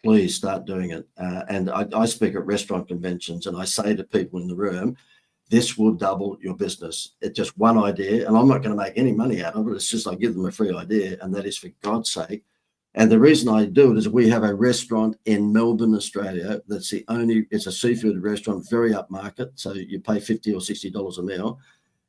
please start doing it. And I speak at restaurant conventions, and I say to people in the room, this will double your business. It's just one idea, and I'm not going to make any money out of it. It's just I give them a free idea, and that is for God's sake. And the reason I do it is we have a restaurant in Melbourne, Australia. It's a seafood restaurant, very upmarket. So you pay $50 or $60 a meal.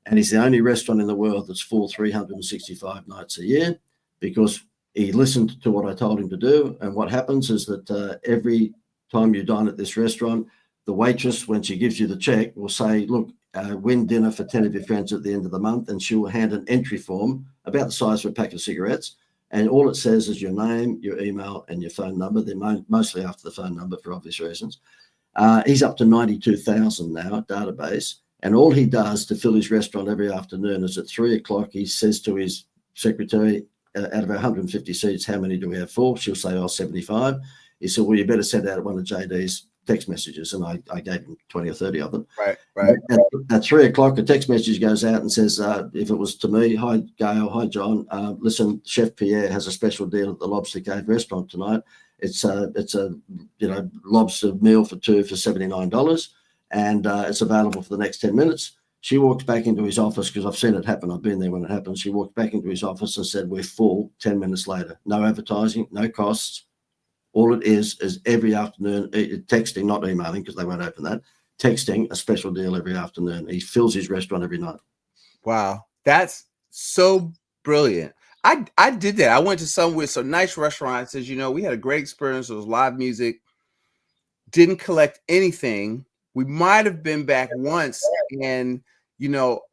And he's the only restaurant in the world that's full 365 nights a year, because he listened to what I told him to do. And what happens is that every time you dine at this restaurant, the waitress, when she gives you the check, will say, look, win dinner for 10 of your friends at the end of the month. And she will hand an entry form about the size of a pack of cigarettes. And all it says is your name, your email, and your phone number. They're mostly after the phone number for obvious reasons. He's up to 92,000 now, database. And all he does to fill his restaurant every afternoon is at 3:00, he says to his secretary, out of 150 seats, how many do we have full? She'll say, 75. He said, well, you better send out one of JD's text messages. And I gave him 20 or 30 of them. Right. At 3:00, a text message goes out and says, if it was to me, hi, Gail, hi, John. Listen, Chef Pierre has a special deal at the Lobster Cave restaurant tonight. It's a lobster meal for two for $79. And it's available for the next 10 minutes. She walks back into his office, because I've seen it happen. I've been there when it happens. She walked back into his office and said, we're full 10 minutes later. No advertising, no costs. All it is every afternoon, texting, not emailing, because they won't open that, texting a special deal every afternoon. He fills his restaurant every night. Wow. That's so brilliant. I did that. I went to some nice restaurants. As you know, we had a great experience. There was live music. Didn't collect anything. We might have been back once, and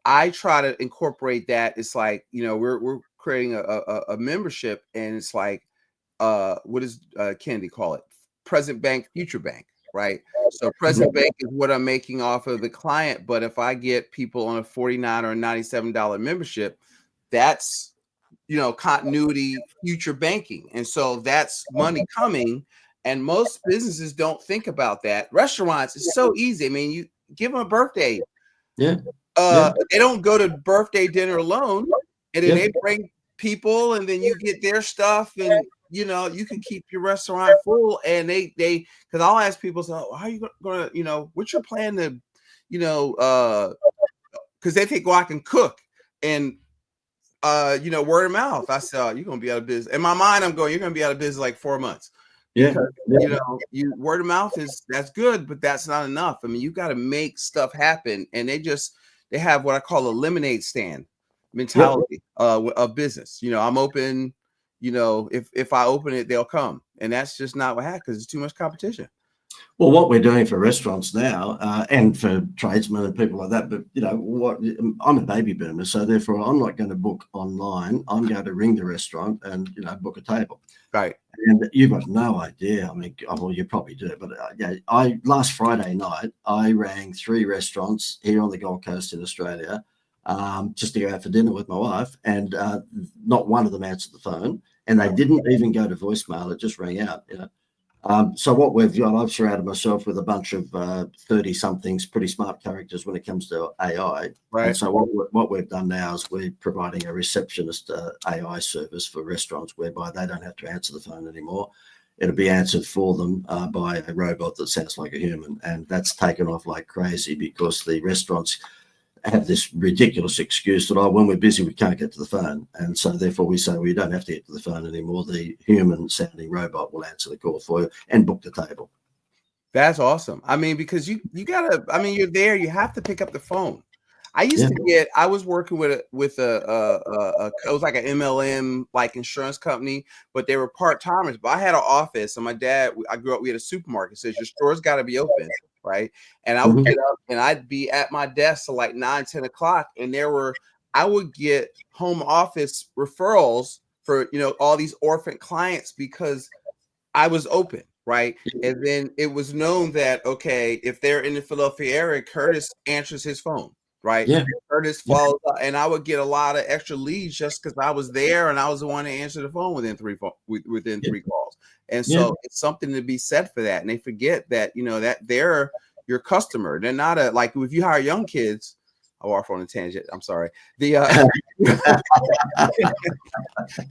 I try to incorporate that. It's like, we're creating a membership, and it's like, what does Kennedy call it? Present bank, future bank, right? So present bank is what I'm making off of the client, but if I get people on a $49 or $97 membership, that's continuity, future banking, and so that's money coming. And most businesses don't think about that. Restaurants, it's so easy. I mean, you give them a birthday. Yeah. They don't go to birthday dinner alone, and then they bring people, and then you get their stuff, and you can keep your restaurant full. And they because I'll ask people, so how are you gonna, what's your plan to, because they think, well, I can cook, and word of mouth. I said, you're gonna be out of business. In my mind, I'm going, you're gonna be out of business like 4 months. Because, you word of mouth that's good, but that's not enough. I mean, you got to make stuff happen, and they have what I call a lemonade stand mentality of business. I'm open. If I open it, they'll come, and that's just not what happens, because it's too much competition. Well, what we're doing for restaurants now, and for tradesmen and people like that, but I'm a baby boomer, so therefore I'm not going to book online. I'm going to ring the restaurant and book a table. Right. And you've got no idea. I mean, well, you probably do, but last Friday night I rang 3 restaurants here on the Gold Coast in Australia, just to go out for dinner with my wife, and not one of them answered the phone, and they didn't even go to voicemail. It just rang out. So what we've got, I've surrounded myself with a bunch of 30-somethings, pretty smart characters when it comes to AI. Right. And so what we've done now is we're providing a receptionist AI service for restaurants, whereby they don't have to answer the phone anymore. It'll be answered for them by a robot that sounds like a human. And that's taken off like crazy, because the restaurants have this ridiculous excuse that, when we're busy, we can't get to the phone. And so therefore we say, well, you don't have to get to the phone anymore. The human sounding robot will answer the call for you and book the table. That's awesome. I mean, because you gotta, you're there, you have to pick up the phone. I was working with it was like an MLM, like insurance company, but they were part-timers. But I had an office, and my dad, I grew up, we had a supermarket, says your store's got to be open, right? And I would get up, and I'd be at my desk till like 9, 10 o'clock, and I would get home office referrals for all these orphan clients, because I was open. Right. And then it was known that, okay, if they're in the Philadelphia area, Curtis answers his phone. Right. Yeah. Curtis follows up, and I would get a lot of extra leads just because I was there, and I was the one to answer the phone within 3 calls. And so it's something to be said for that. And they forget that, that they're your customer. They're not like, if you hire young kids, I'll off on a tangent. I'm sorry. The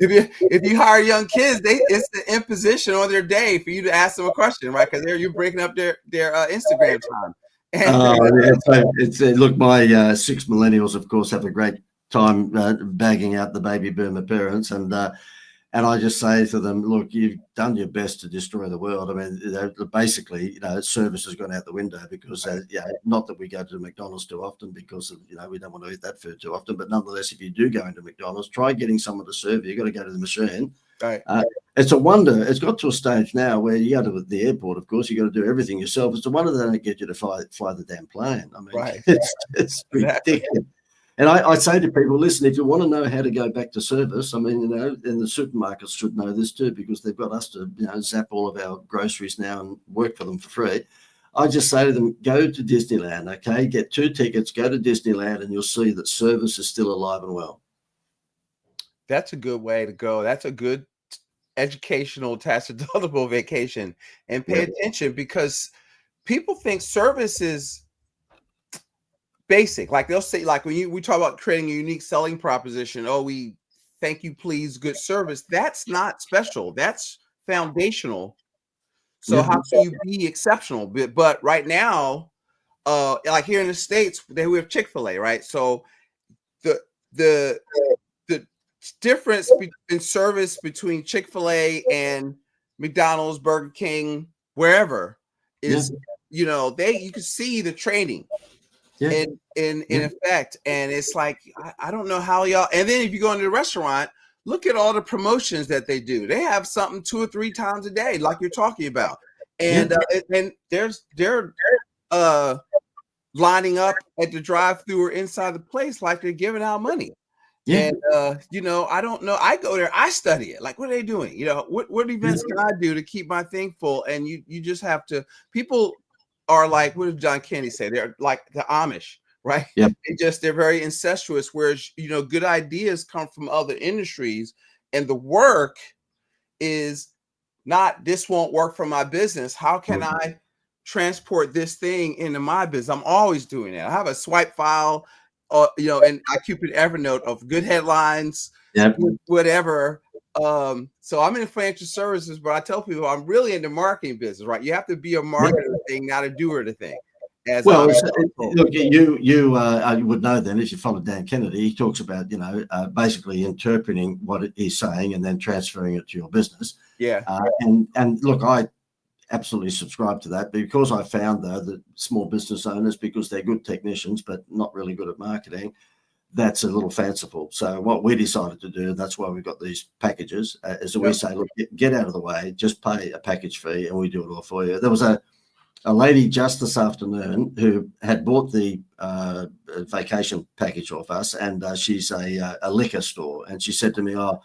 if you hire young kids, it's the imposition on their day for you to ask them a question, right? Because you're breaking up their Instagram time. Look, my 6 millennials, of course, have a great time bagging out the baby boomer parents, and I just say to them, look, you've done your best to destroy the world. I mean, basically, service has gone out the window because, not that we go to McDonald's too often because of, we don't want to eat that food too often. But nonetheless, if you do go into McDonald's, try getting someone to serve you. You've got to go to the machine. Right. It's a wonder. It's got to a stage now where you go to the airport, of course, you got to do everything yourself. It's a wonder they don't get you to fly the damn plane. I mean, right. It's ridiculous. And I say to people, listen, if you want to know how to go back to service, I mean, and the supermarkets should know this too, because they've got us to, zap all of our groceries now and work for them for free. I just say to them, go to Disneyland, okay? Get 2 tickets, go to Disneyland, and you'll see that service is still alive and well. That's a good way to go. That's a good educational, tax-deductible vacation. And pay attention, because people think service is basic. Like they'll say, like when we talk about creating a unique selling proposition, we thank you, please, good service. That's not special. That's foundational. So how can you be exceptional? But right now, like here in the States, we have Chick-fil-A, right? So the difference in service between Chick-fil-A and McDonald's, Burger King, wherever is, you can see the training. In effect, and it's like I don't know how y'all. And then if you go into the restaurant, look at all the promotions that they do. They have something 2 or 3 times a day, like you're talking about, and they're lining up at the drive-through or inside the place like they're giving out money. And I don't know. I go there, I study it. Like, what are they doing? What events can I do to keep my thing full? And you just have to. People are like, what did John Kennedy say? They're like the Amish, right? Yeah. They're very incestuous, whereas, good ideas come from other industries. And the work is not, this won't work for my business. How can I transport this thing into my business? I'm always doing that. I have a swipe file, and I keep an Evernote of good headlines, whatever. So I'm in financial services, but I tell people I'm really into marketing business, right? You have to be a marketer thing, not a doer to thing. Look, you would know then, if you follow Dan Kennedy, he talks about, basically interpreting what he's saying and then transferring it to your business. Yeah. And look, I absolutely subscribe to that, because I found, though, that small business owners, because they're good technicians but not really good at marketing, that's a little fanciful. So what we decided to do, that's why we've got these packages, is that we say, look, get out of the way, just pay a package fee and we do it all for you. There was a lady just this afternoon who had bought the vacation package off us, and she's a liquor store, and she said to me, how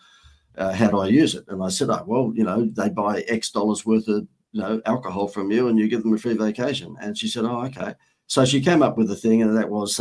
do I use it? And I said, they buy X dollars worth of alcohol from you and you give them a free vacation. And she said, okay. So she came up with a thing, and that was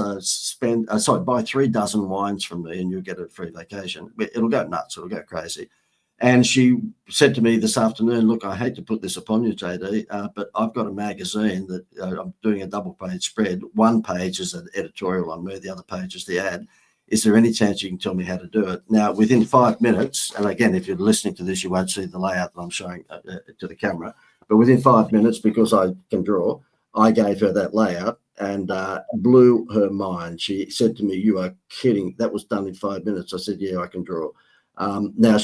buy 3 dozen wines from me and you'll get a free vacation. It'll go nuts. It'll go crazy. And she said to me this afternoon, look, I hate to put this upon you, JD, but I've got a magazine that I'm doing a double-page spread. One page is an editorial on me. The other page is the ad. Is there any chance you can tell me how to do it? Now, within 5 minutes, and again, if you're listening to this, you won't see the layout that I'm showing to the camera, but within 5 minutes, because I can draw, I gave her that layout and blew her mind. She said to me, you are kidding. That was done in 5 minutes. I said, yeah, I can draw. Now,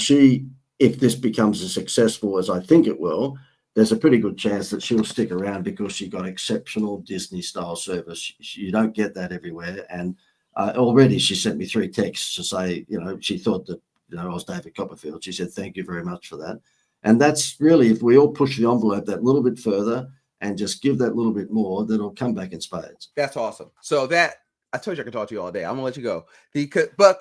if this becomes as successful as I think it will, there's a pretty good chance that she'll stick around, because she got exceptional Disney-style service. You don't get that everywhere. And already she sent me 3 texts to say, she thought that, I was David Copperfield. She said, thank you very much for that. And that's really, if we all push the envelope that little bit further and just give that little bit more, then it'll come back in spades. That's awesome. So I told you I could talk to you all day. I'm gonna let you go. But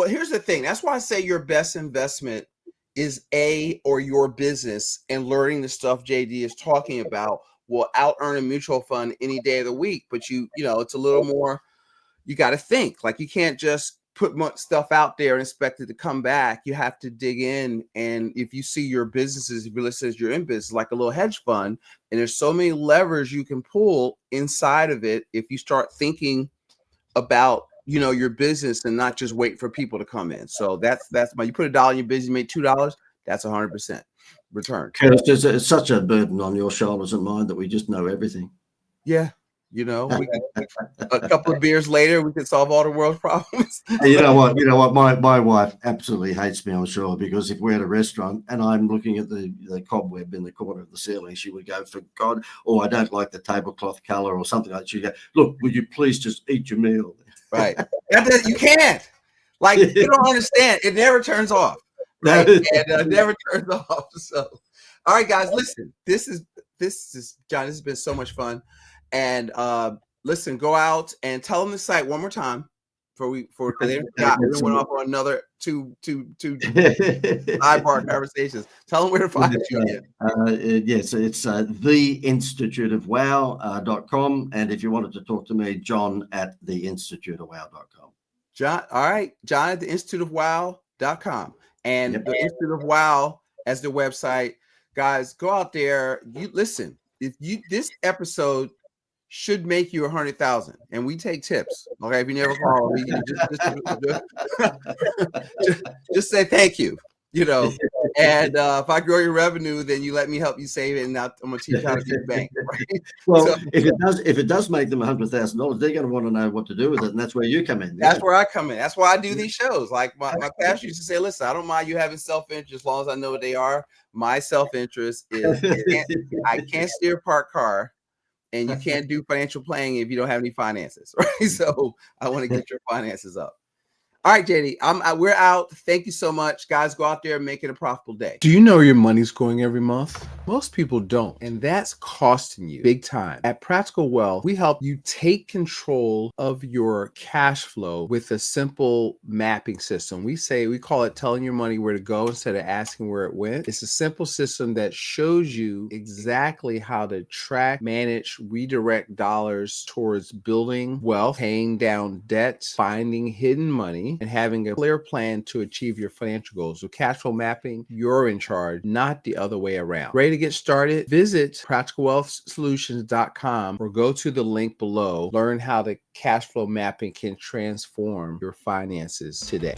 here's the thing. That's why I say your best investment is your business, and learning the stuff JD is talking about will out earn a mutual fund any day of the week. But it's a little more, you got to think. Like, you can't just put much stuff out there and expect it to come back. You have to dig in. And if you see your businesses, if you listen as you're in business, like a little hedge fund, and there's so many levers you can pull inside of it. If you start thinking about, you know, your business and not just wait for people to come in. So that's you put $1 in your business, you make $2, that's 100% return. Curtis, it's such a burden on your shoulders and mine that we just know everything. Yeah. You know, a couple of beers later, we can solve all the world's problems. You know what? My wife absolutely hates me, I'm sure, because if we're at a restaurant and I'm looking at the cobweb in the corner of the ceiling, she would go, for God, oh, I don't like the tablecloth color or something like that. She'd go, look, would you please just eat your meal? Right. You can't. Like, you don't understand. It never turns off. Right. And it never turns off. So, all right, guys, listen, this is John, this has been so much fun. And listen, go out and tell them the site one more time because they went off on another two sidebar conversations. Tell them where to find you again. Yes, it's theinstituteofwow.com. And if you wanted to talk to me, John at theinstituteofwow.com. John, all right, John at theinstituteofwow.com. And the Institute of Wow as the website. Guys, go out there. You listen. This episode should make you 100,000, and we take tips. Okay, if you never call me, just say thank you. You know, and if I grow your revenue, then you let me help you save it, and I'm gonna teach you how to get a bank. Right? Well, so, if it does make them $100,000, they're going to want to know what to do with it, and that's where you come in. That's where I come in. That's why I do these shows. Like my pastor used to say, "Listen, I don't mind you having self-interest as long as I know what they are. My self-interest is I can't steer a parked car." And you can't do financial planning if you don't have any finances, right? So I want to get your finances up. All right, JD, we're out. Thank you so much. Guys, go out there and make it a profitable day. Do you know where your money's going every month? Most people don't, and that's costing you big time. At Practical Wealth, we help you take control of your cash flow with a simple mapping system. We call it telling your money where to go instead of asking where it went. It's a simple system that shows you exactly how to track, manage, redirect dollars towards building wealth, paying down debt, finding hidden money, and having a clear plan to achieve your financial goals. With cash flow mapping, you're in charge, not the other way around. Ready to get started? Visit practicalwealthsolutions.com or go to the link below. Learn how the cash flow mapping can transform your finances today.